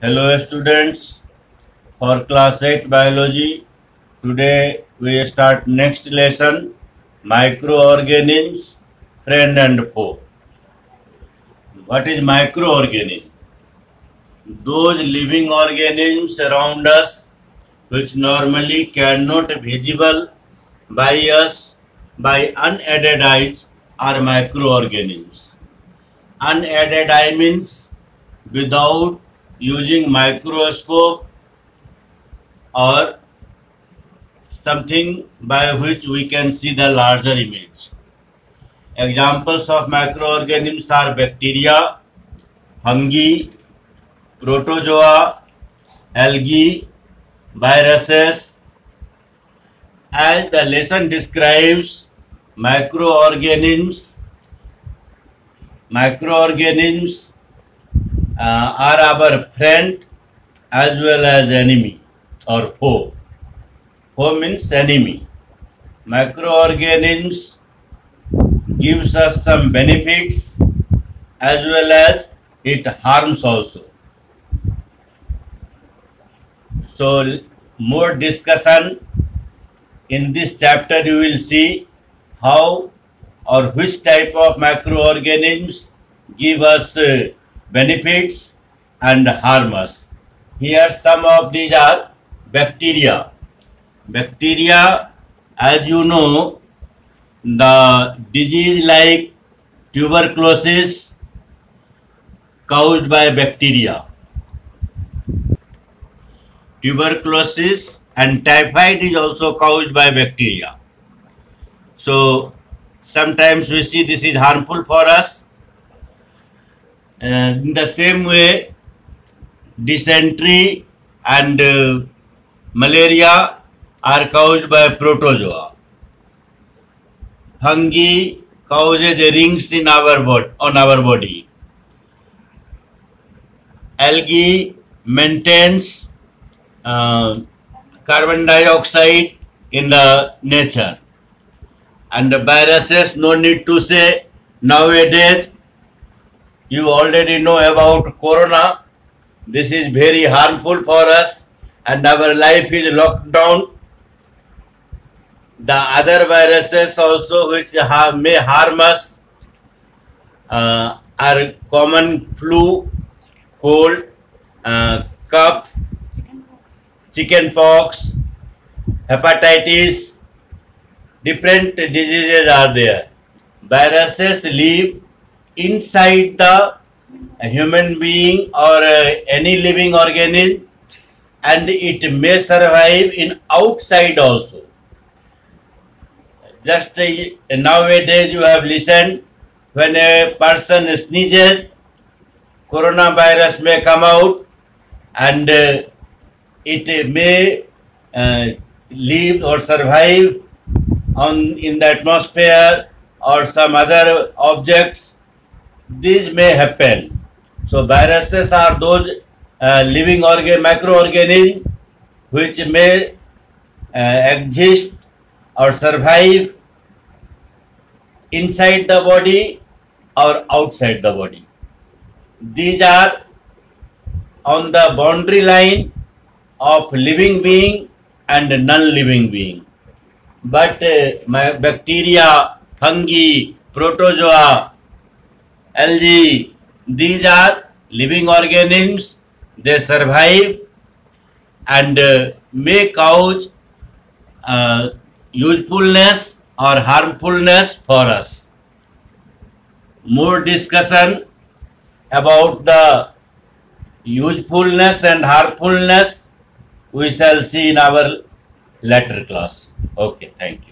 Hello students, for class 8 biology. Today we start next lesson, microorganisms, friend and foe. What is microorganism? Those living organisms around us which normally cannot visible by us by unaided eyes are microorganisms. Unaided eye means without using microscope or something by which we can see the larger image. Examples of microorganisms are bacteria, fungi, protozoa, algae, viruses. As the lesson describes, microorganisms are our friend as well as enemy or foe. Foe means enemy. Microorganisms gives us some benefits as well as it harms also. So more discussion in this chapter. You will see how or which type of microorganisms give us benefits and harm us. Here some of these are bacteria. Bacteria, as you know, the disease like tuberculosis caused by bacteria. Tuberculosis and typhoid is also caused by bacteria. So sometimes we see this is harmful for us. In the same way, dysentery and malaria are caused by protozoa. Fungi causes rings in our body. Algae maintains carbon dioxide in the nature. And the viruses, no need to say, nowadays you already know about corona. This is very harmful for us and our life is locked down. The other viruses also which may harm us are common flu, cold, cough, chickenpox, hepatitis. Different diseases are there. Viruses live inside the human being or any living organism, and it may survive in outside also. Just nowadays you have listened, when a person sneezes, coronavirus may come out and it may live or survive in the atmosphere or some other objects. These may happen. So viruses are those living microorganisms which may exist or survive inside the body or outside the body. These are on the boundary line of living being and non-living being. But bacteria, fungi, protozoa, algae, these are living organisms. They survive and may cause usefulness or harmfulness for us. More discussion about the usefulness and harmfulness we shall see in our later class. Okay, thank you.